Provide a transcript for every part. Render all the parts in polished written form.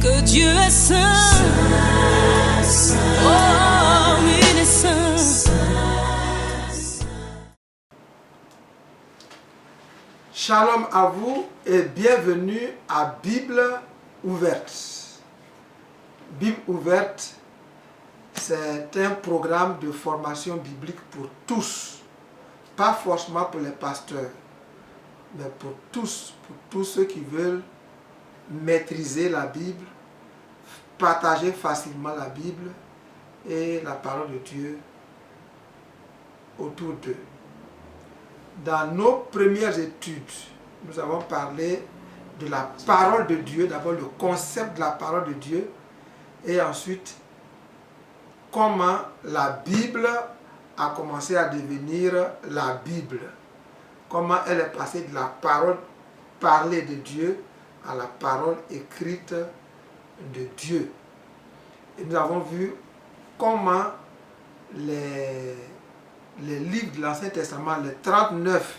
que Dieu est saint. Oh, il est saint. Shalom à vous et bienvenue à Bible ouverte. Bible ouverte, c'est un programme de formation biblique pour tous. Pas forcément pour les pasteurs, mais pour tous ceux qui veulent maîtriser la Bible, partager facilement la Bible et la parole de Dieu autour d'eux. Dans nos premières études, nous avons parlé de la parole de Dieu, d'abord le concept de la parole de Dieu, et ensuite comment la Bible a commencé à devenir la Bible. Comment elle est passée de la parole parlée de Dieu à la parole écrite de Dieu. Et nous avons vu comment les livres de l'Ancien Testament, les 39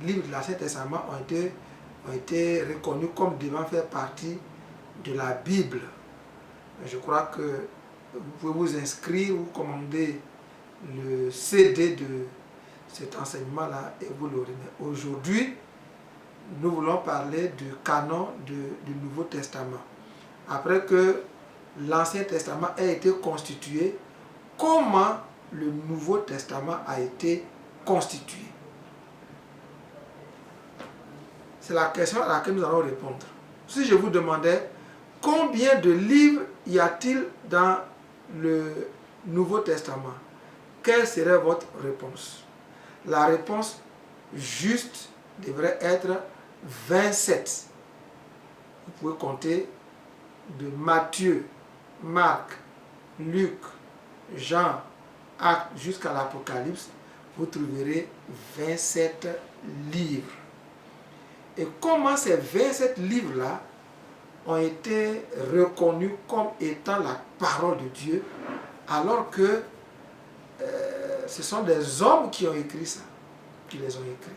livres de l'Ancien Testament ont été reconnus comme devant faire partie de la Bible. Je crois que vous pouvez vous inscrire ou commander le CD de cet enseignement-là et vous l'aurez. Mais aujourd'hui, nous voulons parler du canon du Nouveau Testament. Après que l'Ancien Testament a été constitué, comment le Nouveau Testament a été constitué? C'est la question à laquelle nous allons répondre. Si je vous demandais combien de livres y a-t-il dans le Nouveau Testament, quelle serait votre réponse? La réponse juste devrait être 27. Vous pouvez compter de Matthieu, Marc, Luc, Jean, Actes jusqu'à l'Apocalypse, vous trouverez 27 livres. Et comment ces 27 livres-là ont été reconnus comme étant la parole de Dieu, alors que ce sont des hommes qui ont écrit ça, qui les ont écrits.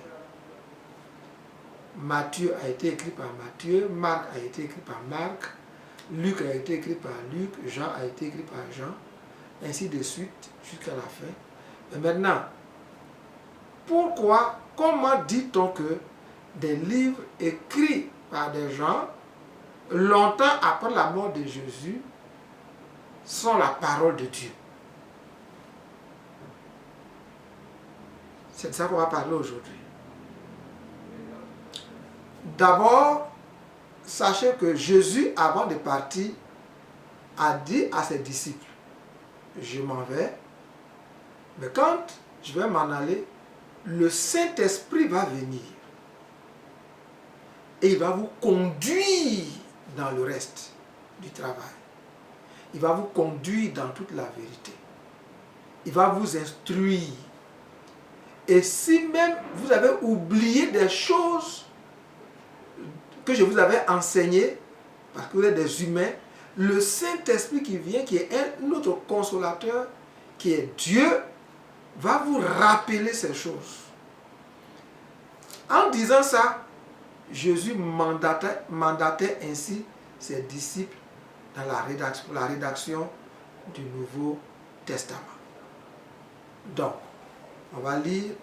Matthieu a été écrit par Matthieu, Marc a été écrit par Marc, Luc a été écrit par Luc, Jean a été écrit par Jean, ainsi de suite jusqu'à la fin. Et maintenant, comment dit-on que des livres écrits par des gens longtemps après la mort de Jésus sont la parole de Dieu? C'est de ça qu'on va parler aujourd'hui. D'abord, sachez que Jésus, avant de partir, a dit à ses disciples: je m'en vais, mais quand je vais m'en aller, le Saint-Esprit va venir et il va vous conduire dans le reste du travail. Il va vous conduire dans toute la vérité. Il va vous instruire. Et si même vous avez oublié des choses que je vous avais enseignées, parce que vous êtes des humains, le Saint-Esprit qui vient, qui est un autre consolateur, qui est Dieu, va vous rappeler ces choses. En disant ça, Jésus mandatait ainsi ses disciples dans la rédaction du Nouveau Testament. Donc, on va lire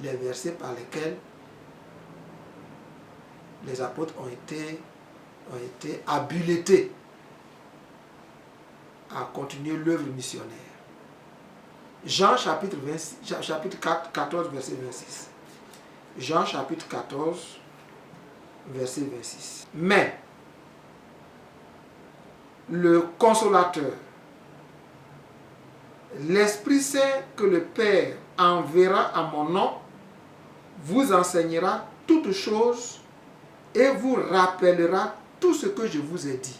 les versets par lesquels les apôtres ont été habilités à continuer l'œuvre missionnaire. Jean chapitre 14, verset 26. Jean chapitre 14, verset 26. Mais le consolateur, l'Esprit Saint que le Père enverra à mon nom, vous enseignera toutes choses et vous rappellera tout ce que je vous ai dit.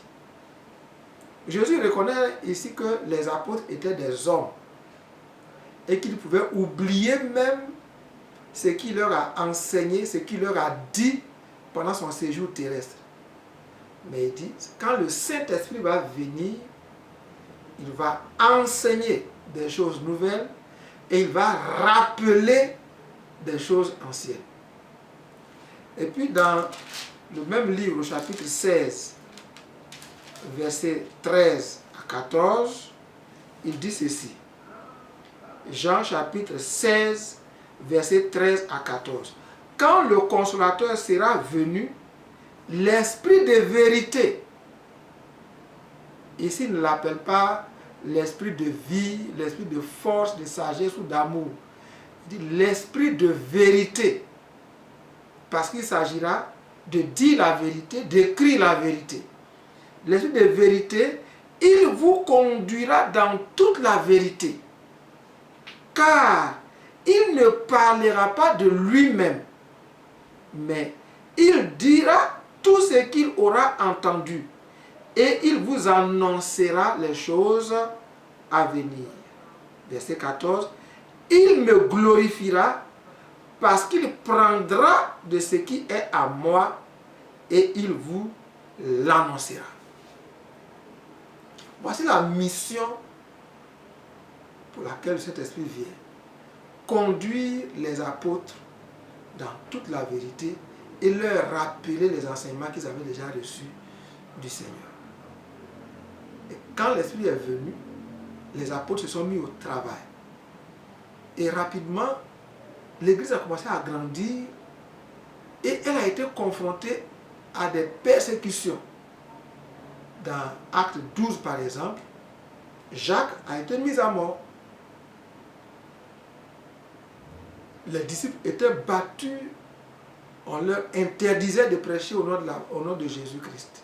Jésus reconnaît ici que les apôtres étaient des hommes et qu'ils pouvaient oublier même ce qu'il leur a enseigné, ce qu'il leur a dit pendant son séjour terrestre. Mais il dit, quand le Saint-Esprit va venir, il va enseigner des choses nouvelles et il va rappeler des choses anciennes. Et puis dans le même livre, au chapitre 16, versets 13 à 14, il dit ceci. Jean chapitre 16, versets 13 à 14. Quand le consolateur sera venu, l'esprit de vérité, ici il ne l'appelle pas l'esprit de vie, l'esprit de force, de sagesse ou d'amour. Il dit l'esprit de vérité, parce qu'il s'agira de dire la vérité, d'écrire la vérité. L'esprit de vérité, il vous conduira dans toute la vérité, car il ne parlera pas de lui-même, mais il dira tout ce qu'il aura entendu et il vous annoncera les choses à venir. Verset 14. Il me glorifiera parce qu'il prendra de ce qui est à moi et il vous l'annoncera. Voici la mission pour laquelle le Saint-Esprit vient. Conduire les apôtres dans toute la vérité et leur rappeler les enseignements qu'ils avaient déjà reçus du Seigneur. Et quand l'Esprit est venu, les apôtres se sont mis au travail. Et rapidement, l'Église a commencé à grandir et elle a été confrontée à des persécutions. Dans Acte 12, par exemple, Jacques a été mis à mort. Les disciples étaient battus, on leur interdisait de prêcher au nom de Jésus-Christ.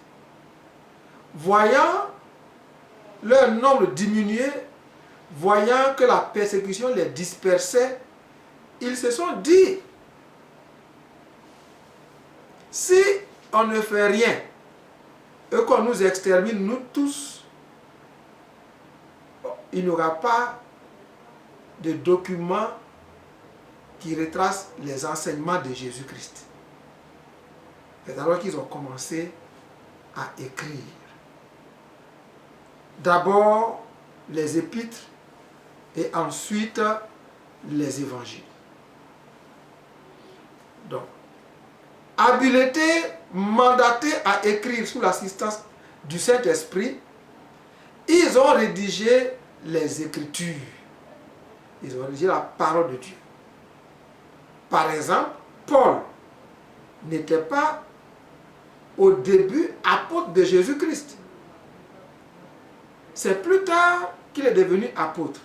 Voyant leur nombre diminuer, voyant que la persécution les dispersait, ils se sont dit, si on ne fait rien et qu'on nous extermine, nous tous, il n'y aura pas de documents qui retracent les enseignements de Jésus-Christ. C'est alors qu'ils ont commencé à écrire. D'abord les épîtres et ensuite les évangiles. Donc, habilités, mandatés à écrire sous l'assistance du Saint-Esprit, ils ont rédigé les Écritures. Ils ont rédigé la parole de Dieu. Par exemple, Paul n'était pas au début apôtre de Jésus-Christ. C'est plus tard qu'il est devenu apôtre.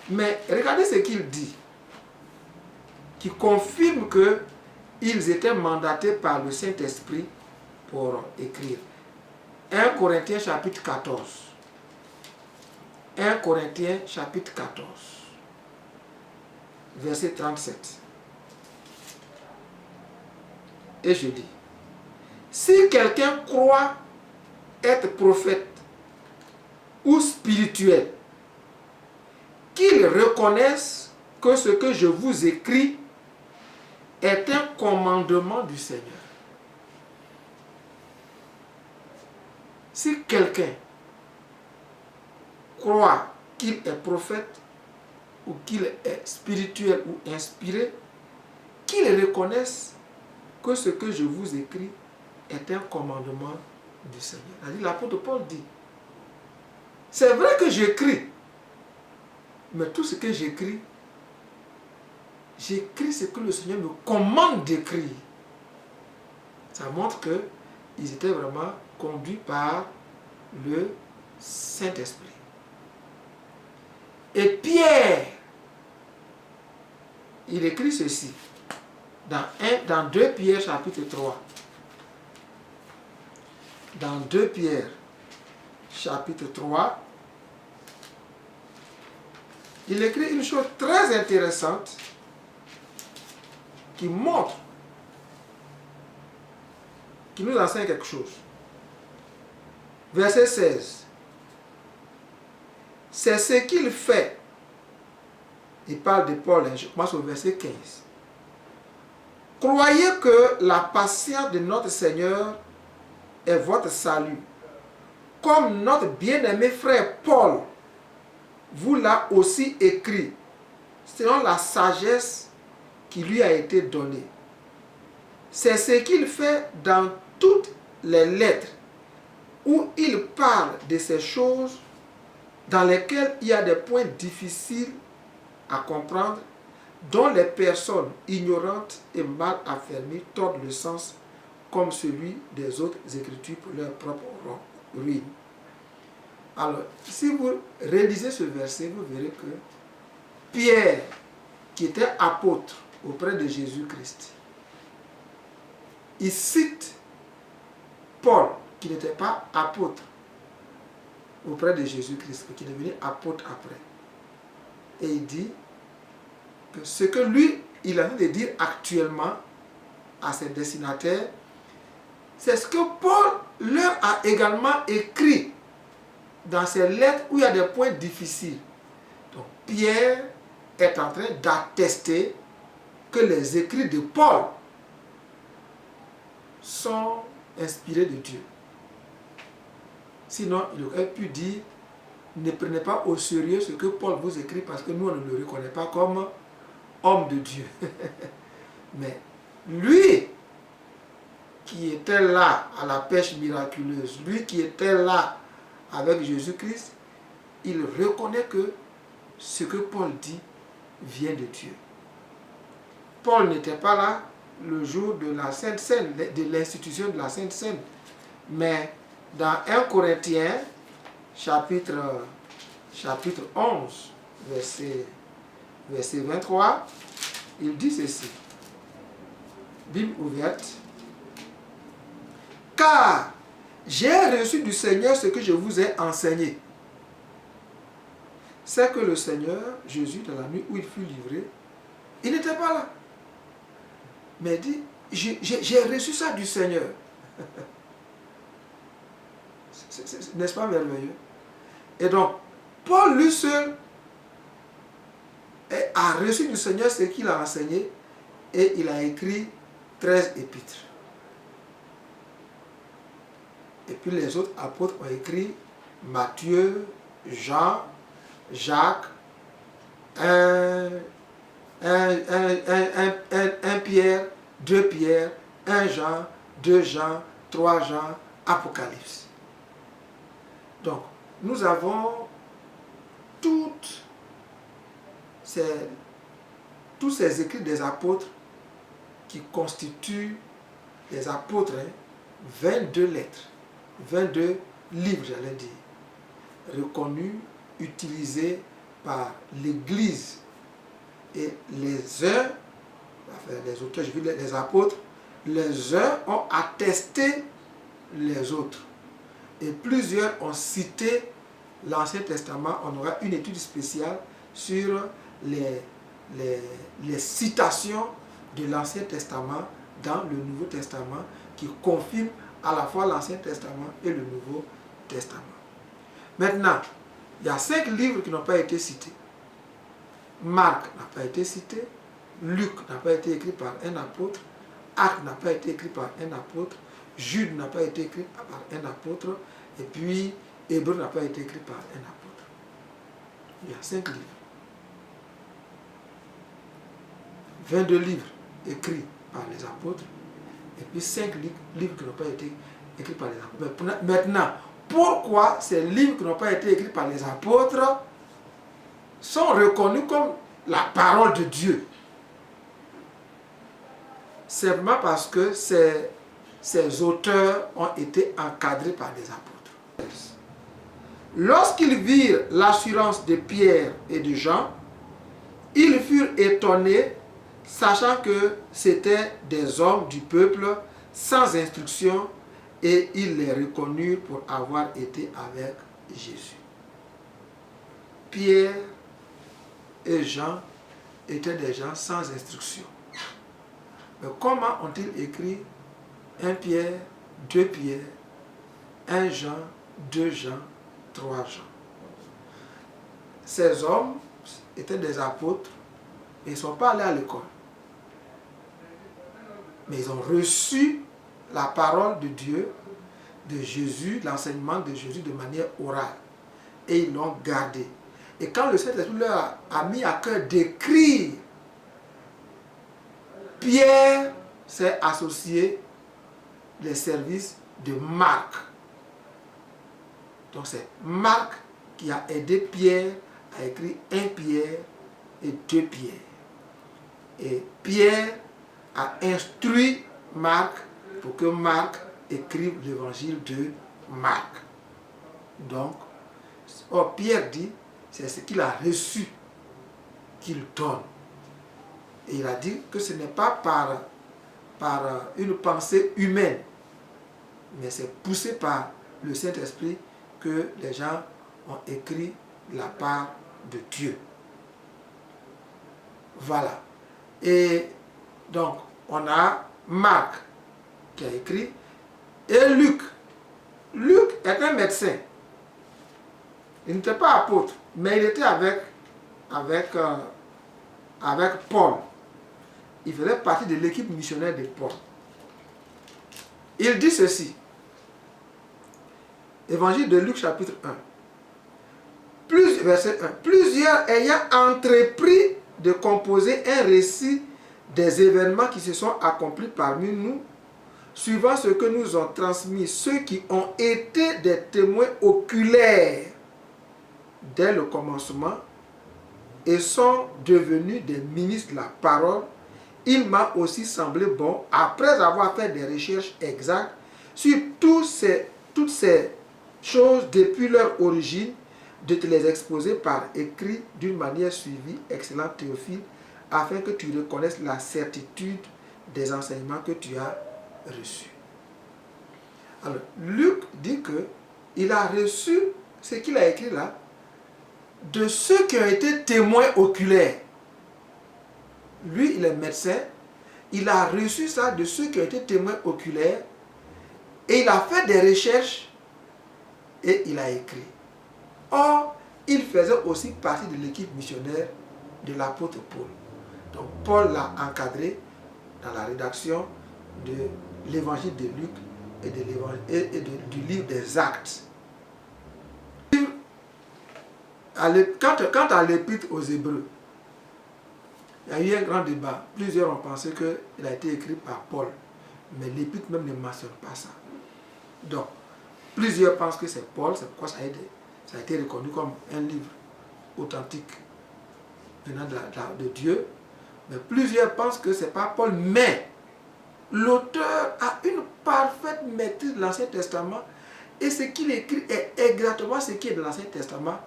Mais regardez ce qu'il dit, qui confirme qu'ils étaient mandatés par le Saint-Esprit pour écrire. 1 Corinthiens chapitre 14. 1 Corinthiens chapitre 14, verset 37. Et je dis, si quelqu'un croit être prophète ou spirituel, qu'il reconnaisse que ce que je vous écris est un commandement du Seigneur. Si quelqu'un croit qu'il est prophète ou qu'il est spirituel ou inspiré, qu'il reconnaisse que ce que je vous écris est un commandement du Seigneur. L'apôtre Paul dit, c'est vrai que j'écris, mais tout ce que j'écris ce que le Seigneur me commande d'écrire. Ça montre qu'ils étaient vraiment conduits par le Saint-Esprit. Et Pierre, il écrit ceci dans 2 Pierre chapitre 3. Dans 2 Pierre chapitre 3, il écrit une chose très intéressante qui montre, qui nous enseigne quelque chose. Verset 16. C'est ce qu'il fait. Il parle de Paul, je commence au verset 15. Croyez que la patience de notre Seigneur est votre salut. Comme notre bien-aimé frère Paul vous l'a aussi écrit, selon la sagesse qui lui a été donnée. C'est ce qu'il fait dans toutes les lettres où il parle de ces choses dans lesquelles il y a des points difficiles à comprendre, dont les personnes ignorantes et mal affermies tordent le sens comme celui des autres écritures pour leur propre ruine. Alors, si vous réalisez ce verset, vous verrez que Pierre, qui était apôtre auprès de Jésus-Christ, il cite Paul, qui n'était pas apôtre auprès de Jésus-Christ, qui est devenu apôtre après. Et il dit que ce que lui, il a envie de dire actuellement à ses destinataires, c'est ce que Paul leur a également écrit dans ses lettres où il y a des points difficiles. Donc Pierre est en train d'attester que les écrits de Paul sont inspirés de Dieu. Sinon, il aurait pu dire, ne prenez pas au sérieux ce que Paul vous écrit parce que nous, on ne le reconnaît pas comme homme de Dieu. Mais lui, qui était là à la pêche miraculeuse, lui qui était là avec Jésus-Christ, il reconnaît que ce que Paul dit vient de Dieu. Paul n'était pas là le jour de la Sainte Seine, de l'institution de la Sainte Seine. Mais dans 1 Corinthiens, chapitre 11, verset 23, il dit ceci. Bible ouverte. Car j'ai reçu du Seigneur ce que je vous ai enseigné. C'est que le Seigneur, Jésus, dans la nuit où il fut livré, il n'était pas là. Mais il dit, j'ai reçu ça du Seigneur. N'est-ce pas merveilleux? Et donc, Paul lui seul a reçu du Seigneur ce qu'il a enseigné et il a écrit 13 épîtres. Et puis les autres apôtres ont écrit Matthieu, Jean, Jacques, 1 Pierre, 2 Pierre, 1 Jean, 2 Jean, 3 Jean, Apocalypse. Donc, nous avons tous ces écrits des apôtres qui constituent les apôtres, 22 lettres, 22 livres, j'allais dire, reconnus, utilisés par l'Église. Et les uns, les auteurs, je veux dire les apôtres, les uns ont attesté les autres. Et plusieurs ont cité l'Ancien Testament. On aura une étude spéciale sur les citations de l'Ancien Testament dans le Nouveau Testament qui confirment à la fois l'Ancien Testament et le Nouveau Testament. Maintenant, il y a 5 livres qui n'ont pas été cités. Marc n'a pas été cité, Luc n'a pas été écrit par un apôtre, Actes n'a pas été écrit par un apôtre, Jude n'a pas été écrit par un apôtre, et puis Hébreu n'a pas été écrit par un apôtre. Il y a 5 livres. 22 livres écrits par les apôtres, et puis 5 livres qui n'ont pas été écrits par les apôtres. Maintenant, pourquoi ces livres qui n'ont pas été écrits par les apôtres sont reconnus comme la parole de Dieu? Simplement parce que ces auteurs ont été encadrés par les apôtres. Lorsqu'ils virent l'assurance de Pierre et de Jean, ils furent étonnés, sachant que c'étaient des hommes du peuple sans instruction, et ils les reconnurent pour avoir été avec Jésus. Pierre et Jean étaient des gens sans instruction. Mais comment ont-ils écrit 1 Pierre, 2 Pierre, 1 Jean, 2 Jean, 3 Jean? Ces hommes étaient des apôtres et ils ne sont pas allés à l'école. Mais ils ont reçu la parole de Dieu, de Jésus, l'enseignement de Jésus de manière orale. Et ils l'ont gardé. Et quand le Saint-Esprit leur a mis à cœur d'écrire, Pierre s'est associé les services de Marc. Donc c'est Marc qui a aidé Pierre à écrire 1 Pierre et 2 Pierre. Et Pierre a instruit Marc pour que Marc écrive l'évangile de Marc. Donc, Pierre dit, c'est ce qu'il a reçu qu'il donne. Et il a dit que ce n'est pas par une pensée humaine, mais c'est poussé par le Saint-Esprit que les gens ont écrit la part de Dieu. Voilà. Et donc, on a Marc qui a écrit, et Luc. Luc est un médecin. Il n'était pas apôtre, mais il était avec Paul. Il faisait partie de l'équipe missionnaire de Paul. Il dit ceci. Évangile de Luc chapitre 1. Verset 1. Plusieurs ayant entrepris de composer un récit des événements qui se sont accomplis parmi nous, suivant ce que nous ont transmis ceux qui ont été des témoins oculaires dès le commencement et sont devenus des ministres de la parole, il m'a aussi semblé bon, après avoir fait des recherches exactes sur toutes ces choses depuis leur origine, de te les exposer par écrit d'une manière suivie, excellent Théophile, afin que tu reconnaisses la certitude des enseignements que tu as reçus. Alors, Luc dit qu'il a reçu ce qu'il a écrit là de ceux qui ont été témoins oculaires. Lui, il est médecin, il a reçu ça de ceux qui ont été témoins oculaires et il a fait des recherches et il a écrit. Or, il faisait aussi partie de l'équipe missionnaire de l'apôtre Paul. Donc, Paul l'a encadré dans la rédaction de l'évangile de Luc et du livre des Actes. Quant à l'épître aux Hébreux, il y a eu un grand débat. Plusieurs ont pensé qu'il a été écrit par Paul, mais l'épître même ne mentionne pas ça. Donc, plusieurs pensent que c'est Paul, c'est pourquoi ça a été reconnu comme un livre authentique venant de Dieu. Mais plusieurs pensent que ce n'est pas Paul, mais l'auteur a une parfaite maîtrise de l'Ancien Testament et ce qu'il écrit est exactement ce qui est de l'Ancien Testament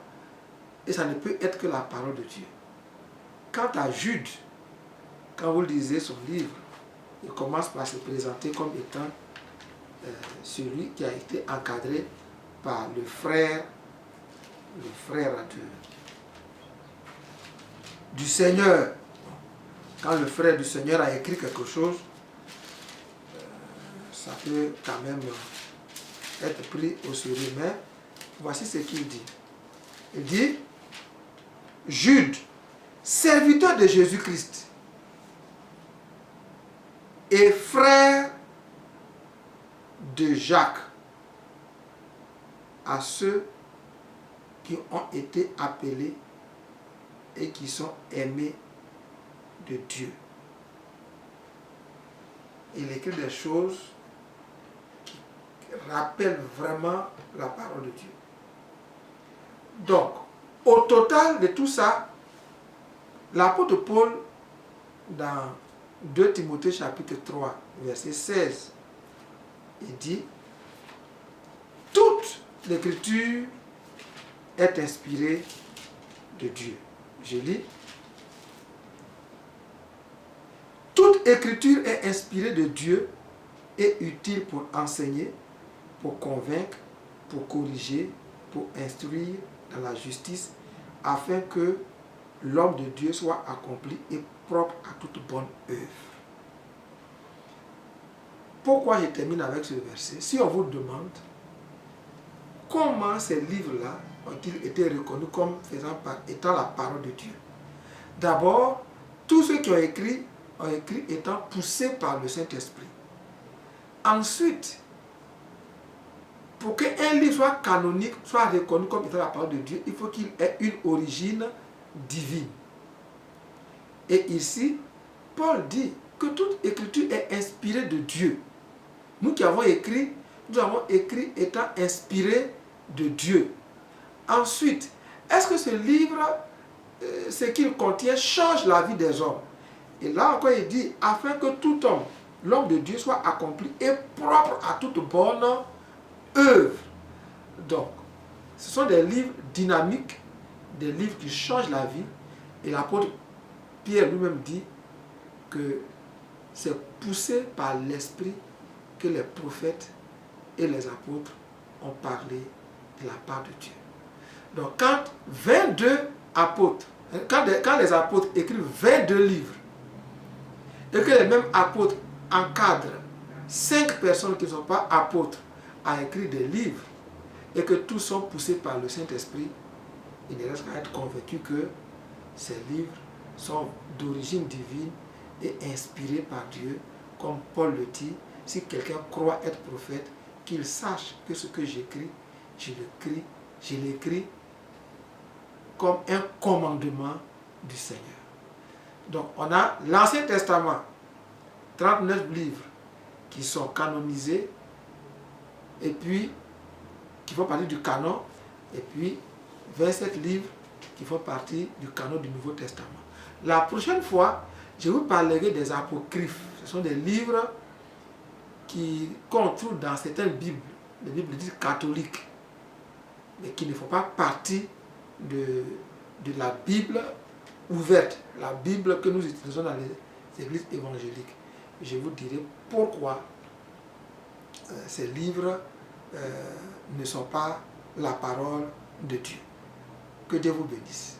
et ça ne peut être que la parole de Dieu. Quant à Jude, quand vous lisez son livre, il commence par se présenter comme étant celui qui a été encadré par le frère du Seigneur. Quand le frère du Seigneur a écrit quelque chose, ça peut quand même être pris au sérieux. Mais voici ce qu'il dit. Il dit, Jude, serviteur de Jésus-Christ et frère de Jacques, à ceux qui ont été appelés et qui sont aimés de Dieu. Il écrit des choses qui rappellent vraiment la parole de Dieu. Donc, au total de tout ça, l'apôtre Paul, dans 2 Timothée chapitre 3, verset 16, il dit, toute l'écriture est inspirée de Dieu. Je lis. Toute écriture est inspirée de Dieu et utile pour enseigner, pour convaincre, pour corriger, pour instruire dans la justice, afin que l'homme de Dieu soit accompli et propre à toute bonne œuvre. Pourquoi je termine avec ce verset? Si on vous demande comment ces livres-là ont-ils été reconnus comme étant la parole de Dieu? D'abord, tous ceux qui ont écrit étant poussés par le Saint-Esprit. Ensuite, pour qu'un livre soit canonique, soit reconnu comme étant la parole de Dieu, il faut qu'il ait une origine divine. Et ici, Paul dit que toute écriture est inspirée de Dieu. Nous qui avons écrit, nous avons écrit étant inspirés de Dieu. Ensuite, est-ce que ce livre, ce qu'il contient, change la vie des hommes? Et là encore, il dit, afin que tout homme, l'homme de Dieu, soit accompli et propre à toute bonne œuvre. Donc, ce sont des livres dynamiques, des livres qui changent la vie. Et l'apôtre Pierre lui-même dit que c'est poussé par l'esprit que les prophètes et les apôtres ont parlé de la part de Dieu. Donc, quand 22 apôtres, quand les apôtres écrivent 22 livres, et que les mêmes apôtres encadrent 5 personnes qui ne sont pas apôtres à écrire des livres, et que tous sont poussés par le Saint-Esprit, il ne reste qu'à être convaincu que ces livres sont d'origine divine et inspirés par Dieu, comme Paul le dit, si quelqu'un croit être prophète, qu'il sache que ce que j'écris, je l'écris comme un commandement du Seigneur. Donc on a l'Ancien Testament, 39 livres qui sont canonisés, et puis qui font partie du canon, et puis 27 livres qui font partie du canon du Nouveau Testament. La prochaine fois, je vous parlerai des apocryphes. Ce sont des livres qu'on trouve dans certaines Bibles, les Bibles dites catholiques, mais qui ne font pas partie de la Bible ouverte, la Bible que nous utilisons dans les églises évangéliques. Je vous dirai pourquoi ces livres ne sont pas la parole de Dieu. Que Dieu vous bénisse.